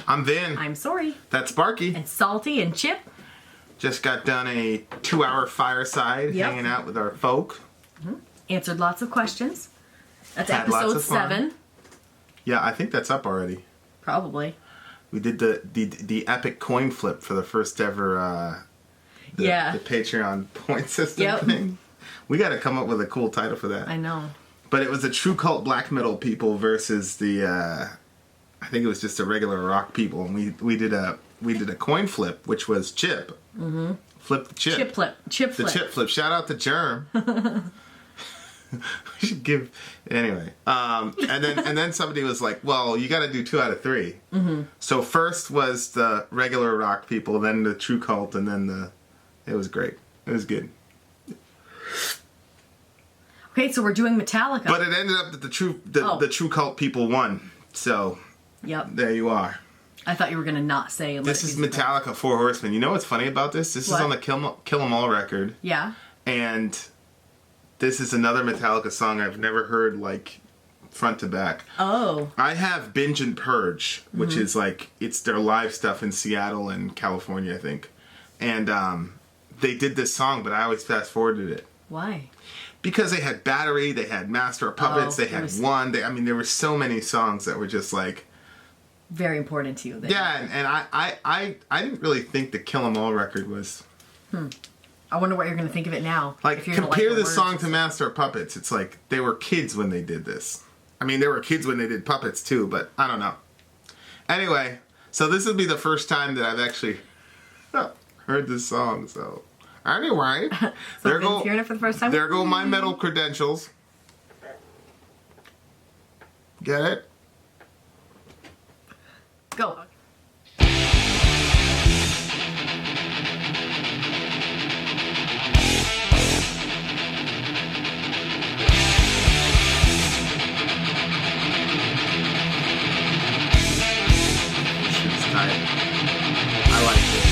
I'm Vin. I'm Sori. That's Sparky. And Salty and Chip. Just got done a 2-hour fireside hanging out with our folk. Mm-hmm. Answered lots of questions. That's Had lots episode of fun. 7. Yeah, I think that's up already. Probably. We did the epic coin flip for the first ever the Patreon point system thing. We got to come up with a cool title for that. I know. But it was the true cult black metal people versus the I think it was just the regular rock people, and we did a coin flip, which was Chip. Mm-hmm. Flip the chip. Chip flip. The chip flip. Shout out to Germ. We should give anyway. And then somebody was like, "Well, you got to do 2 out of 3." Mm-hmm. So first was the regular rock people, then the true cult, and then it was great. It was good. Okay, so we're doing Metallica. But it ended up that the true cult people won. So there you are. I thought you were gonna not say. This is Metallica, 4 Horsemen. You know what's funny about this? This is on the Kill 'Em All record. Yeah. And this is another Metallica song I've never heard like front to back. Oh. I have Binge and Purge, which is like it's their live stuff in Seattle and California, I think. And they did this song, but I always fast forwarded it. Why? Because they had Battery, they had Master of Puppets, they had One. There were so many songs that were just like very important to you. And I didn't really think the Kill 'Em All record was. I wonder what you're going to think of it now. Like, compare this song to Master of Puppets. It's like they were kids when they did this. I mean, they were kids when they did Puppets too, but I don't know. Anyway, so this will be the first time that I've actually heard this song. So anyway, so hearing it for the first time. There go my metal credentials. Get it? Go. I like it.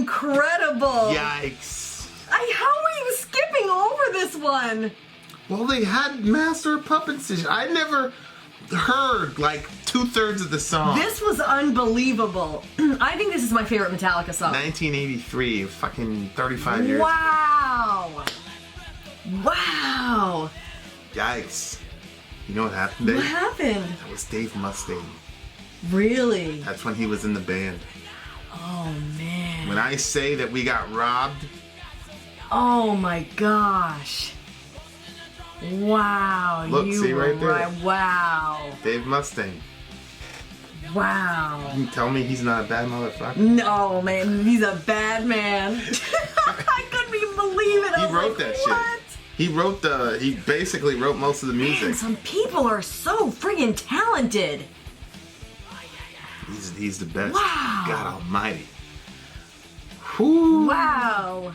incredible. Yikes. How are you skipping over this one? Well, they had Master of Puppets. I never heard like 2/3 of the song. This was unbelievable. I think this is my favorite Metallica song. 1983, fucking 35 years. Wow. Wow. Yikes. You know what happened, Dave? What happened? That was Dave Mustaine. Really? That's when he was in the band. Oh, man. When I say that we got robbed, oh, my gosh. Wow. Look, you see right were there. Wow. Dave Mustaine. Wow. You tell me he's not a bad motherfucker? No, man. He's a bad man. I couldn't even believe it. He wrote that what? shit. He basically wrote most of the music. Man, some people are so friggin' talented. He's the best. Wow. God almighty. Whew. Wow.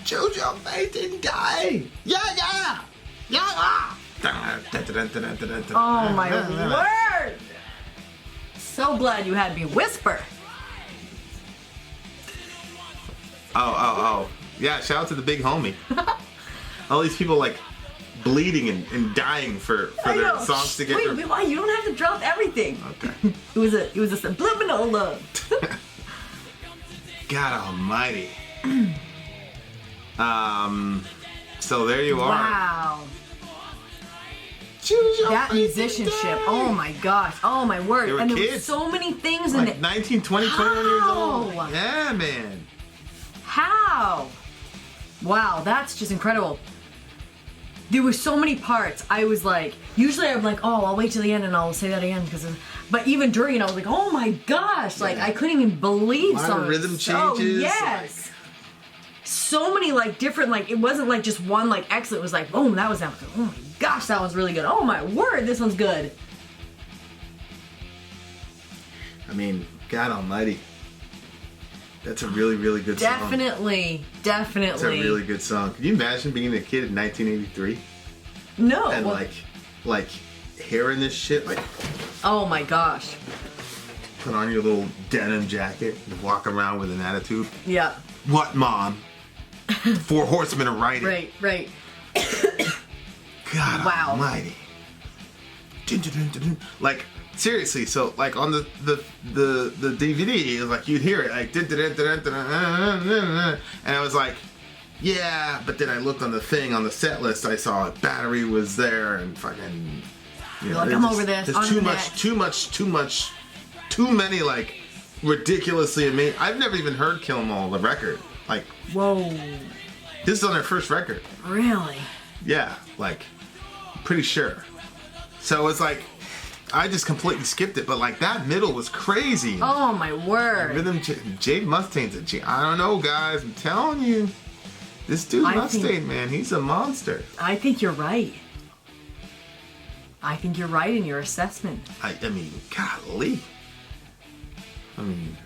Jojo Faye didn't die. Yeah. Oh, my word. So glad you had me whisper. Oh. Yeah, shout out to the big homie. All these people like bleeding and dying for their songs to get... Wait, why? You don't have to drop everything. Okay. It was a subliminal love. God almighty. So there you are. Wow. Choose your That fate musicianship. today. Oh my gosh. Oh my word. They were And there were kids. so many things in Like it. 19, 20, 21 years old. How? Yeah, man. How? Wow, that's just incredible. There were so many parts. I was like, usually I'm like, oh, I'll wait till the end and I'll say that again but even during it, I was like, oh my gosh, like Yeah. I couldn't even believe A lot of some rhythm so, changes, yes. So many like different, like it wasn't like just one like excellent. It was like, boom, that was oh my gosh, that one's really good. Oh my word, this one's good. I mean, God almighty. That's a really, really good song. Definitely. It's a really good song. Can you imagine being a kid in 1983 No. and like hearing this shit? Like, oh my gosh. put on your little denim jacket and walk around with an attitude. Yeah. What, Mom? 4 Horsemen are riding. Right. God Wow. almighty. Dun, dun, dun, dun, dun. Like, seriously, so like on the DVD, it was like you'd hear it like dun, dun, dun, dun, dun, dun, dun, dun, and I was like, yeah, but then I looked on the thing on the set list, I saw a battery was there and fucking You're like, I'm over this. There's on too the much, next. too many like ridiculously amazing. I've never even heard Kill 'Em All, the record. Like, Whoa. this is on their first record. Really? Yeah, like, pretty sure. So it's like, I just completely skipped it, but like that middle was crazy. Oh my word. Rhythm, Jade Mustaine's a G. I don't know, guys. I'm telling you, this dude Mustaine, man, he's a monster. I think you're right. I think you're right in your assessment. I mean, golly. I mean,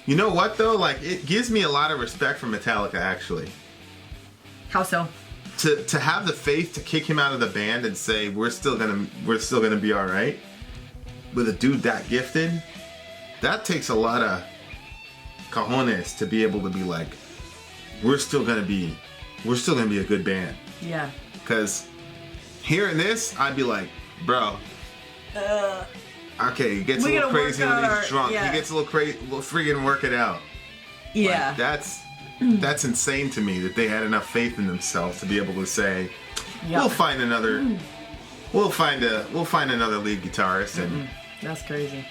you know what though? Like, it gives me a lot of respect for Metallica, actually. How so? To have the faith to kick him out of the band and say we're still gonna be all right with a dude that gifted, that takes a lot of cojones to be able to be like, we're still gonna be a good band. Yeah. Because hearing this, I'd be like, bro, okay, he gets a little crazy when he's drunk. Yeah. He gets a little crazy. We'll friggin' work it out. Yeah. Like, that's insane to me that they had enough faith in themselves to be able to say, Yep. we'll find another lead guitarist, and That's crazy.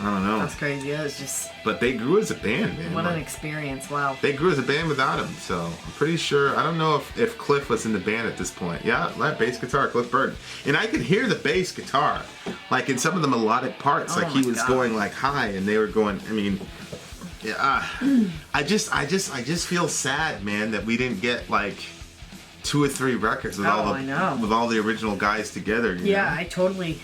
I don't know. That's crazy. That was just But they grew as a band, man. what an Like, experience. Wow. they grew as a band without him, so I'm pretty sure. I don't know if Cliff was in the band at this point. Yeah, that bass guitar, Cliff Burton, and I could hear the bass guitar, like in some of the melodic parts, Oh like he my was God. going like high, and they were going. I mean, yeah. I just feel sad, man, that we didn't get like 2 or 3 records with I know. with all the original guys together. You Yeah, know? I totally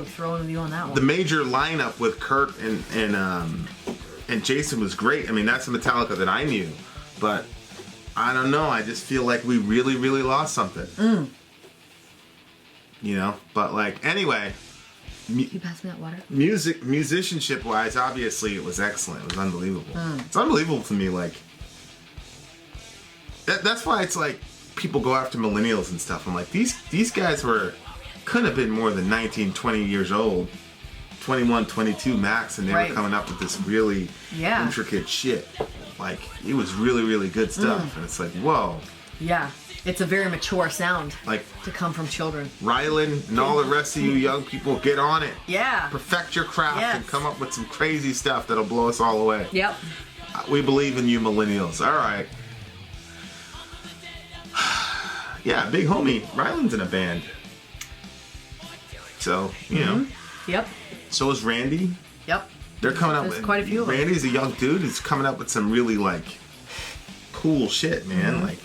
throw in with you on that one. The major lineup with Kurt and Jason was great. I mean, that's the Metallica that I knew, but I don't know. I just feel like we really, really lost something. You know, but like anyway, You pass me that water? musicianship wise, obviously it was excellent. It was unbelievable. It's unbelievable to me, like that's why it's like people go after millennials and stuff. I'm like, these guys couldn't have been more than 19, 20 years old, 21, 22 max, and they were coming up with this really intricate shit. Like, it was really, really good stuff. And it's like, whoa. Yeah. It's a very mature sound, like, to come from children. Rylan and all the rest of you young people, get on it. Yeah. Perfect your craft and come up with some crazy stuff that'll blow us all away. Yep. We believe in you millennials. All right. Yeah, big homie. Rylan's in a band. So, you know. Yep. So is Randy. Yep. They're coming up There's with quite a few of them. Randy's a young dude who's coming up with some really, like, cool shit, man. Like,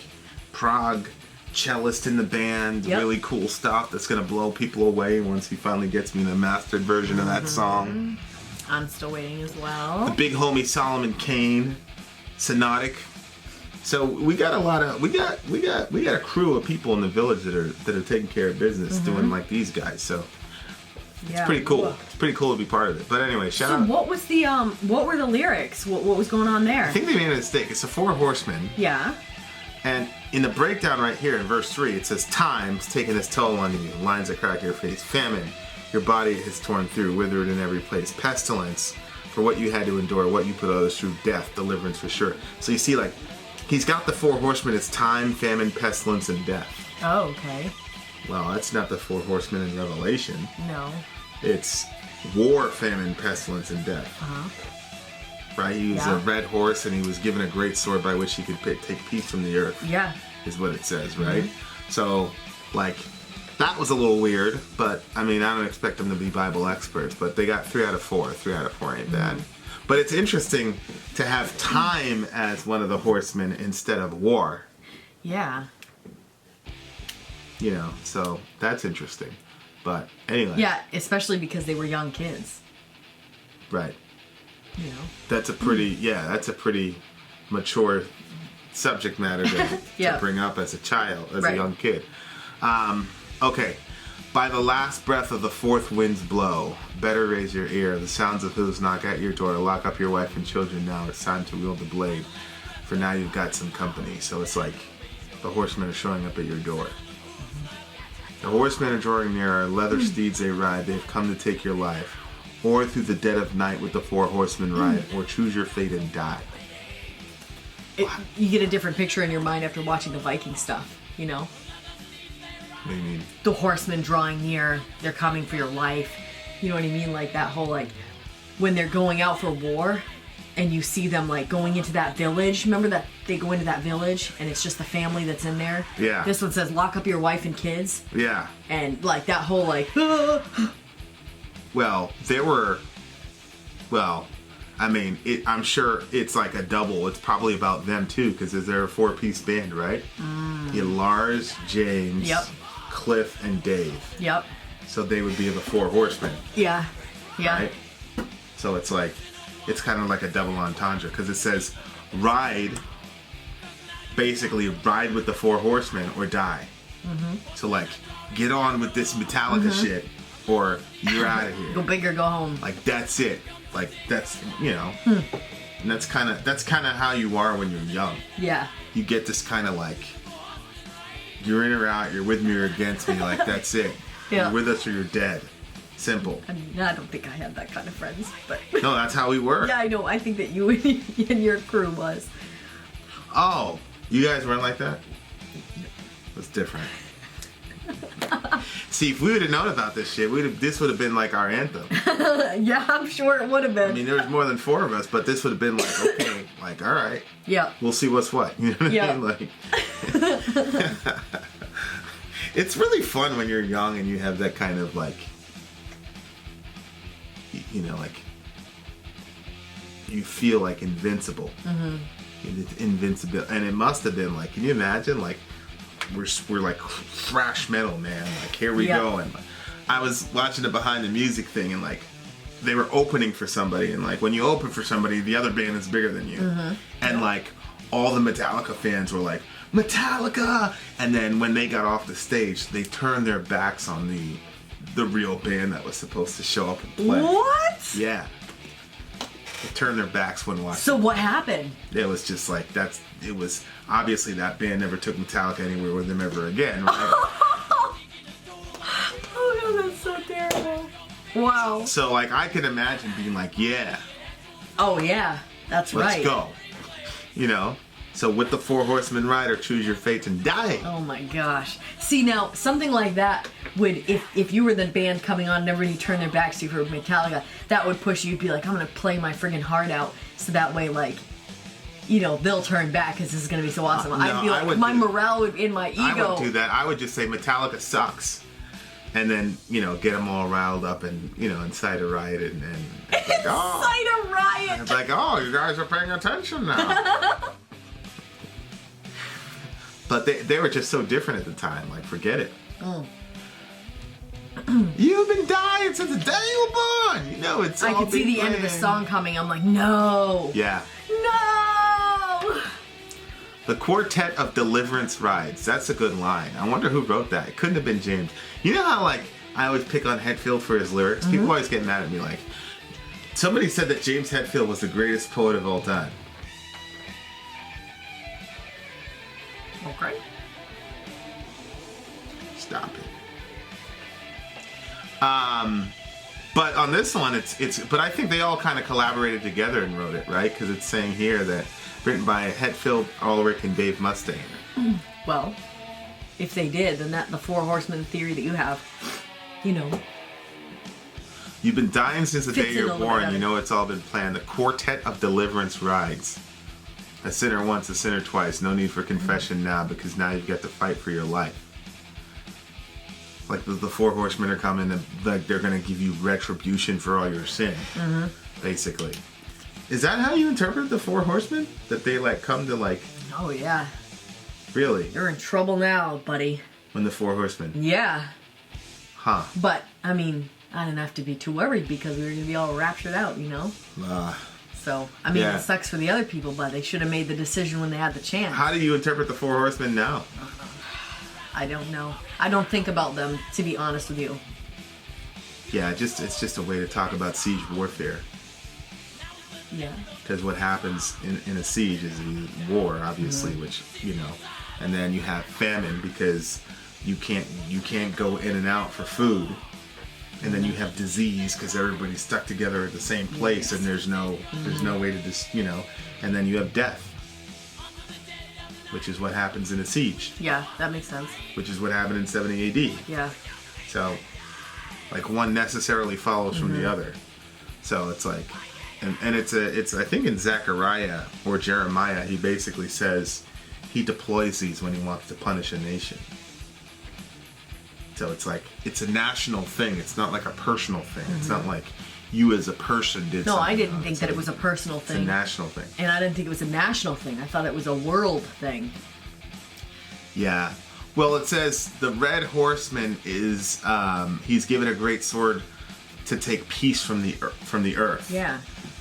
prog cellist in the band, really cool stuff that's gonna blow people away once he finally gets me the mastered version of that song. I'm still waiting as well. The big homie Solomon Kane, Sonotic. So we got a lot of we got a crew of people in the village that are taking care of business, doing like these guys. So it's pretty cool. It's pretty cool to be part of it. But anyway, shout out. What was the what were the lyrics? What was going on there? I think they made a mistake. It's the Four Horsemen. Yeah. And in the breakdown right here in verse 3, it says, "Time's taking its toll on you, lines that crack your face. Famine, your body is torn through, withered in every place. Pestilence, for what you had to endure, what you put others through. Death, deliverance for sure." So you see, like, he's got the Four Horsemen. It's time, famine, pestilence, and death. Oh, okay. Well, that's not the Four Horsemen in Revelation. No. It's war, famine, pestilence, and death. Right? He was a red horse, and he was given a great sword by which he could take peace from the earth. Yeah. Is what it says, right? So, like, that was a little weird, but, I mean, I don't expect them to be Bible experts, but they got 3 out of 4. 3 out of 4 ain't bad. But it's interesting to have time as one of the horsemen instead of war. Yeah. You know, so that's interesting. But, anyway. Yeah, especially because they were young kids. Right. You know. That's a pretty mature subject matter to bring up as a child, as a young kid. Okay. By the last breath of the fourth wind's blow, better raise your ear. The sounds of hooves knock at your door. Lock up your wife and children now. It's time to wield the blade. For now you've got some company. So it's like the horsemen are showing up at your door. The horsemen are drawing nearer. Leather steeds they ride. They've come to take your life. Or through the dead of night with the four horsemen ride. Or choose your fate and die. You get a different picture in your mind after watching the Viking stuff, you know? What do you mean? The horsemen drawing near, they're coming for your life. You know what I mean? Like that whole, like, when they're going out for war and you see them, like, going into that village. Remember that they go into that village and it's just the family that's in there? Yeah. This one says, lock up your wife and kids. Yeah. And, like, that whole, like, Well, I mean, I'm sure it's like a double. It's probably about them too, because they're a 4-piece band, right? You have Lars, James, Cliff, and Dave. Yep. So they would be the four horsemen. Yeah. Yeah. Right? So it's like, it's kind of like a double entendre, because it says ride, basically ride with the four horsemen or die. So like, get on with this Metallica shit, or you're out of here. Go big or go home. Like, that's it. Like, that's, you know, and that's kind of how you are when you're young. Yeah. You get this kind of like, you're in or out, you're with me or against me, like, that's it. Yeah. You're with us or you're dead. Simple. I mean, I don't think I had that kind of friends, but... No, that's how we were. Yeah, I know. I think that you and your crew was. Oh, you guys weren't like that? It was different. See, if we would have known about this shit, this would have been like our anthem. Yeah, I'm sure it would have been. I mean, there was more than 4 of us, but this would have been like, okay, like, all right. Yeah. We'll see what's what. You know what I mean? Like, it's really fun when you're young and you have that kind of like, you know, like, you feel like invincible. It's invincible. And it must have been like, can you imagine, like, we're like thrash metal, man. Like, here we go. And I was watching the behind the music thing, and like, they were opening for somebody, and like, when you open for somebody, the other band is bigger than you. And like, all the Metallica fans were like, Metallica! And then when they got off the stage, they turned their backs on the real band that was supposed to show up and play. What? Yeah. They turned their backs when watching. So what happened? It was just like, it was, obviously that band never took Metallica anywhere with them ever again, right? Oh no, that's so terrible. Wow. So like, I can imagine being like, yeah. Oh yeah, that's right. Let's go. You know? So with the Four Horsemen rider, choose your fate and die. Oh my gosh. See now, something like that would, if you were the band coming on and everybody turned their backs to you for Metallica, that would push you to be like, I'm gonna play my friggin' heart out, so that way, like, you know, they'll turn back because this is gonna be so awesome. No, I'd be like, my morale would, in my ego. I wouldn't do that. I would just say Metallica sucks. And then, you know, get them all riled up and, you know, incite a riot and like, Incite a riot! It's like, oh, you guys are paying attention now. But they were just so different at the time. Like, forget it. Oh. You've been dying since the day you were born. You know, it's I all could see the end of the song coming. I'm like, no. Yeah. No! The Quartet of Deliverance Rides. That's a good line. I wonder who wrote that. It couldn't have been James. You know how, like, I always pick on Hetfield for his lyrics? People always get mad at me. Like, somebody said that James Hetfield was the greatest poet of all time. Okay. Stop it. But on this one, but I think they all kind of collaborated together and wrote it, right? Because it's saying here that written by Hetfield, Ulrich, and Dave Mustaine. Well, if they did, then the Four Horsemen theory that you have, you know. You've been dying since the day Fits you in were a little born. bit. You know it's all been planned. The Quartet of Deliverance rides. A sinner once, a sinner twice. No need for confession now, because now you've got to fight for your life. Like the Four Horsemen are coming, and like they're going to give you retribution for all your sin, basically. Is that how you interpret the Four Horsemen? That they like come to like? Oh yeah. Really? You're in trouble now, buddy. When the Four Horsemen? Yeah. Huh. But I mean, I didn't have to be too worried because we were gonna be all raptured out, you know. So I mean, Yeah. It sucks for the other people, but they should have made the decision when they had the chance. How do you interpret the Four Horsemen now? I don't know. I don't think about them, to be honest with you. Yeah, it's just a way to talk about siege warfare. Yeah. Because what happens in a siege is a war, obviously, which, you know, and then you have famine because you can't go in and out for food, and then you have disease because everybody's stuck together at the same place, and there's no way to just, you know, and then you have death, which is what happens in a siege, Yeah, that makes sense. which is what happened in 70 AD. Yeah. So, like, one necessarily follows from the other. So it's like, and it's I think in Zechariah or Jeremiah, he basically says he deploys these when he wants to punish a nation. So it's like, it's a national thing. It's not like a personal thing. It's not like you as a person did No, something. I didn't think that it was a personal It's a thing. national thing. And I didn't think it was a national thing. I thought it was a world thing. Yeah. Well, it says the Red Horseman is he's given a great sword to take peace from the earth. Yeah.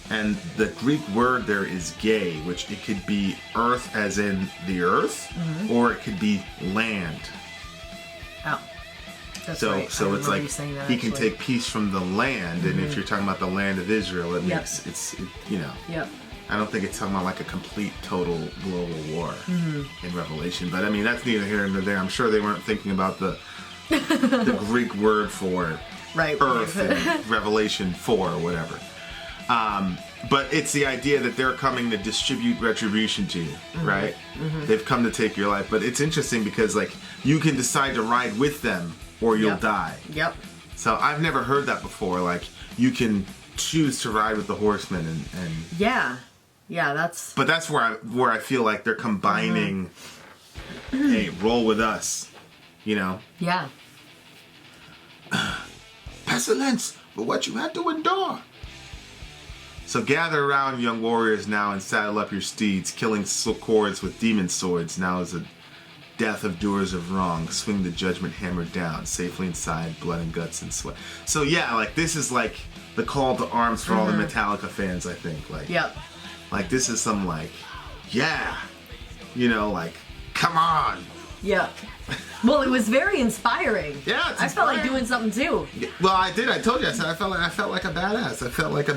And the Greek word there is gay, which it could be earth as in the earth, or it could be land. Oh. That's So right. so I it's remember like you saying that, he can actually. take peace from the land, and if you're talking about the land of Israel, it Yep. makes it, you know. Yep. I don't think it's talking about like a complete, total global war in Revelation. But I mean, that's neither here nor there. I'm sure they weren't thinking about the Greek word for Right. earth in Revelation 4 or whatever. But it's the idea that they're coming to distribute retribution to you, right? They've come to take your life. But it's interesting because like you can decide to ride with them or you'll Yep. die. Yep. So I've never heard that before. Like you can choose to ride with the horsemen and Yeah. Yeah, that's... but that's where I feel like they're combining hey, roll with us, you know? Yeah. Pestilence for what you had to endure. So gather around, young warriors, now and saddle up your steeds, killing cords with demon swords. Now is the death of doers of wrong. Swing the judgment hammer down, safely inside, blood and guts and sweat. So yeah, like this is like the call to arms for all the Metallica fans, I think. Like, Yep. like this is some like, yeah, you know, like, come on. Yep. Well, it was very inspiring. Yeah, it's I felt like inspiring. doing something too. Well, I did. I told you. I said I felt like a badass. I felt like a,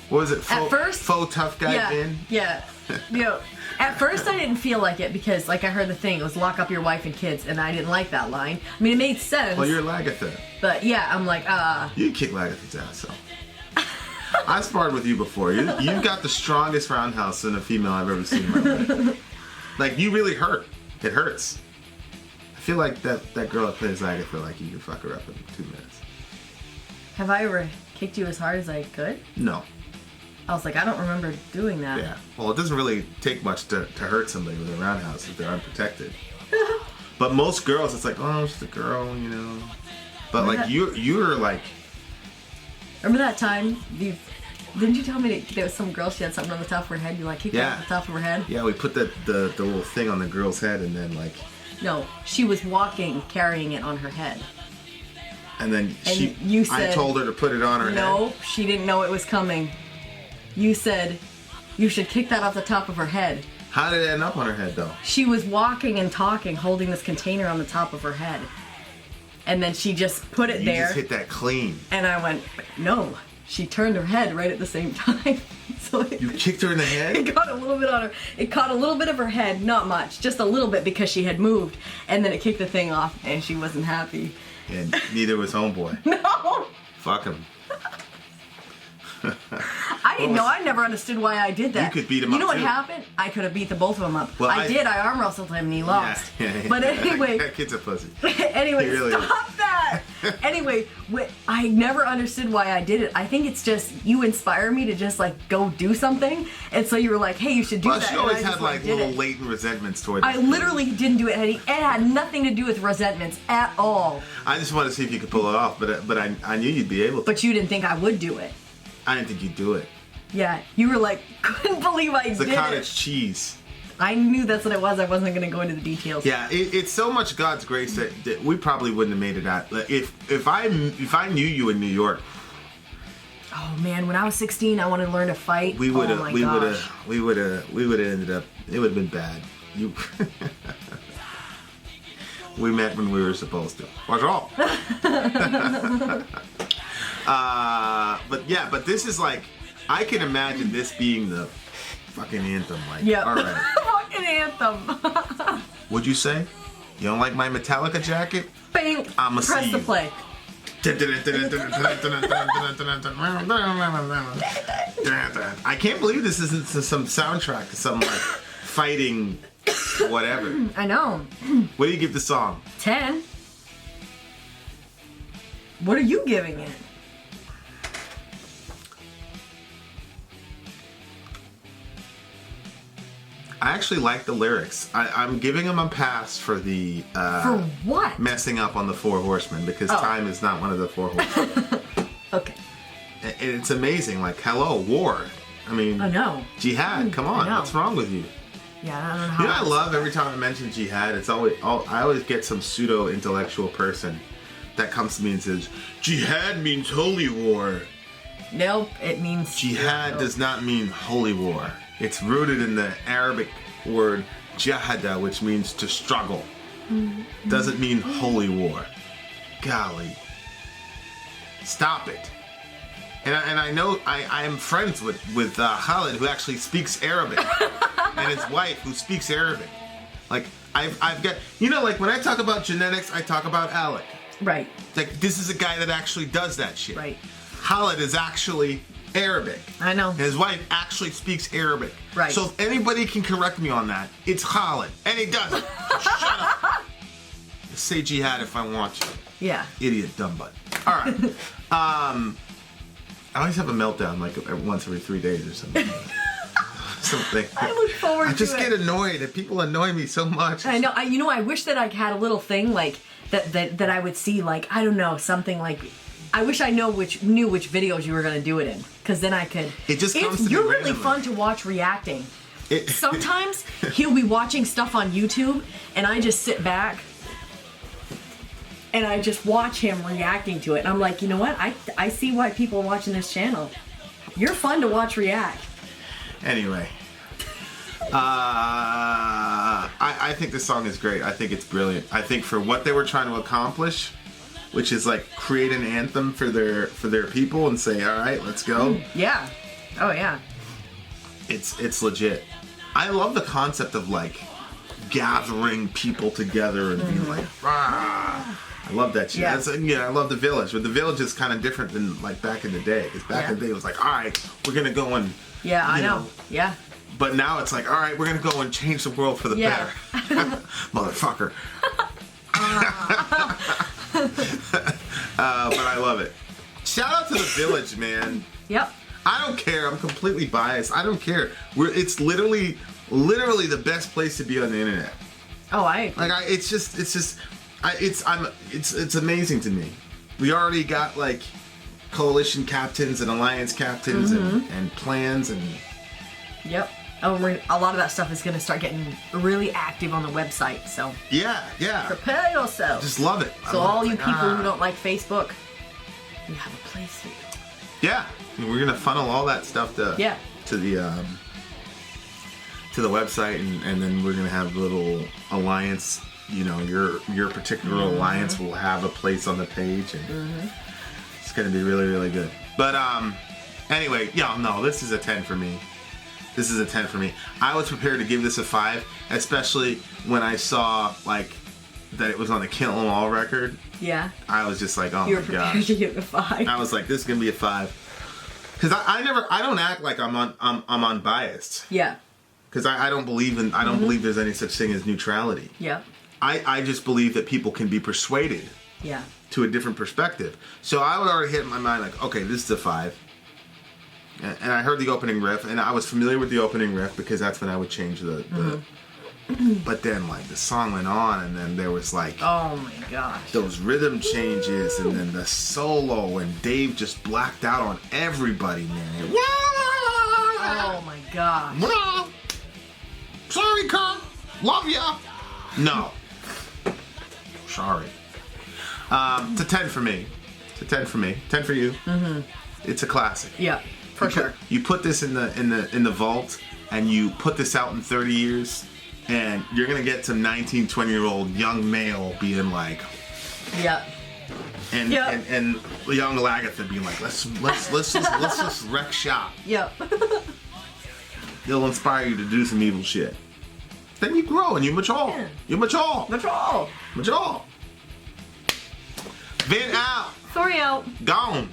what was it? At first, faux tough guy. Yeah. At first I didn't feel like it because, like, I heard the thing, it was lock up your wife and kids, and I didn't like that line. I mean, it made sense. Well, you're Lagatha. But yeah, I'm like, You kick Lagatha's ass, so. I sparred with you before. You've got the strongest roundhouse in a female I've ever seen in my life. Like, you really hurt. It hurts. I feel like that girl that plays Lagatha, like, you can fuck her up in 2 minutes. Have I ever kicked you as hard as I could? No. I was like, I don't remember doing that. Yeah. Well, it doesn't really take much to hurt somebody with a roundhouse if they're unprotected. But most girls, it's like, oh, she's a girl, But like you're like. Remember that time? Didn't you tell me that there was some girl, she had something on the top of her head? You like kicked her on the top of her head? Yeah, we put the little thing on the girl's head, and then like. No, she was walking, carrying it on her head. And then you said, I told her to put it on her head. No, she didn't know it was coming. You said you should kick that off the top of her head. How did it end up on her head, though? She was walking and talking, holding this container on the top of her head. And then she just put it there. You just hit that clean. And I went, no. She turned her head right at the same time. So you kicked her in the head? It got a little bit on her. It caught a little bit of her head, not much, just a little bit because she had moved. And then it kicked the thing off, and she wasn't happy. And neither was homeboy. No. Fuck him. I didn't know. I never understood why I did that. You could beat him up. You know what too. happened? I could have beat the both of them up. Well, I did. I arm wrestled him and he lost. Yeah. But anyway. That kid's a pussy. Anyway, He really stop that. Anyway, I never understood why I did it. I think it's just you inspire me to just like go do something, and so you were like, "Hey, you should do that." She always and I had just, like did little it. latent resentments toward. I literally didn't do it, Eddie. It had nothing to do with resentments at all. I just wanted to see if you could pull it off, but I knew you'd be able to. But you didn't think I would do it. I didn't think you'd do it. Yeah, you were like, couldn't believe I It's did the cottage it. cheese. I knew that's what it was. I wasn't going to go into the details. Yeah, it's so much God's grace that we probably wouldn't have made it out. If I knew you in New York, oh man, when I was 16, I wanted to learn to fight. we would have ended up. It would have been bad. You. We met when we were supposed to. What's wrong? But this is like, I can imagine this being the fucking anthem. Like, yeah, all right. fucking anthem. Would you say? You don't like my Metallica jacket? Bang. I'ma Press see the you. play. I can't believe this isn't some soundtrack to some like fighting whatever. I know. What do you give the song? 10. What are you giving it? I actually like the lyrics. I'm giving them a pass for the For what? messing up on the Four Horsemen because time is not one of the Four Horsemen. Okay. And it's amazing. Like, hello, war. I mean, I know. jihad. Come on, I know. what's wrong with you? Yeah, I don't know how. You know, I love every time I mention jihad. It's always I always get some pseudo intellectual person that comes to me and says, "Jihad means holy war." Nope, it means Jihad does not mean holy war. It's rooted in the Arabic word jahada, which means to struggle. Doesn't mean holy war. Golly. Stop it. And I know I am friends with Khalid, who actually speaks Arabic, and his wife, who speaks Arabic. Like, I've got, like when I talk about genetics, I talk about Alec. Right. Like, this is a guy that actually does that shit. Right. Khalid is actually Arabic. I know. And his wife actually speaks Arabic. Right. So if anybody can correct me on that, it's Khalid. And he doesn't. Shut up. Say jihad if I want to. Yeah. Idiot, dumb butt. All right. I always have a meltdown like once every 3 days or something. I look forward to it. I just get annoyed and people annoy me so much. I know. I wish that I had a little thing like that I would see, like, I don't know, something like. I wish I knew which videos you were gonna do it in, because then I could. It just comes to me You're really randomly. fun to watch reacting. Sometimes he'll be watching stuff on YouTube, and I just sit back, and I just watch him reacting to it. And I'm like, you know what? I see why people are watching this channel. You're fun to watch react. Anyway. I think this song is great. I think it's brilliant. I think for what they were trying to accomplish, which is like create an anthem for their people and say, all right, let's go. Yeah. Oh yeah. It's legit. I love the concept of like gathering people together and being like, rah. I love that shit. Yeah. I love the Village, but the Village is kind of different than like back in the day. Because back in the day it was like, all right, we're gonna go and I know. Yeah. But now it's like, all right, we're gonna go and change the world for the better, motherfucker. But I love it. Shout out to the Village, man. Yep. I don't care. I'm completely biased. I don't care. It's literally the best place to be on the internet. Oh, I agree. Like it's amazing to me. We already got like coalition captains and alliance captains and plans and. Yep. Oh, a lot of that stuff is going to start getting really active on the website. So. Yeah. Prepare yourself. Just love it. So all you people who don't like Facebook, you have a place here. Yeah. We're gonna funnel all that stuff to the website, and then we're gonna have little alliance. You know, your particular alliance will have a place on the page, and it's gonna be really, really good. But anyway, this is a 10 for me. This is a 10 for me. I was prepared to give this a 5, especially when I saw like that it was on the Kill 'Em All record. Yeah. I was just like, oh my you were prepared to give it a 5. I was like, this is gonna be a 5. Because I don't act like I'm unbiased. Yeah. Because I don't believe there's any such thing as neutrality. Yeah. I just believe that people can be persuaded. Yeah. To a different perspective. So I would already hit in my mind like, okay, this is a 5. And I heard the opening riff, and I was familiar with the opening riff because that's when I would change the But then like the song went on, and then there was like, oh my gosh, those rhythm changes, and then the solo, and Dave just blacked out on everybody, man. Oh my gosh. Sorry, Kurt. Love ya. No. Sorry. It's a 10 for me. It's a 10 for me. 10 for you. It's a classic. Yeah, for sure. You put this in the vault, and you put this out in 30 years, and you're gonna get some 19, 20-year-old young male being like, yeah. And young Lagatha being like, let's just wreck shop. Yep. They'll inspire you to do some evil shit. Then you grow and you mature. Yeah. You mature. Mature. Vin out. Sori out. Gone.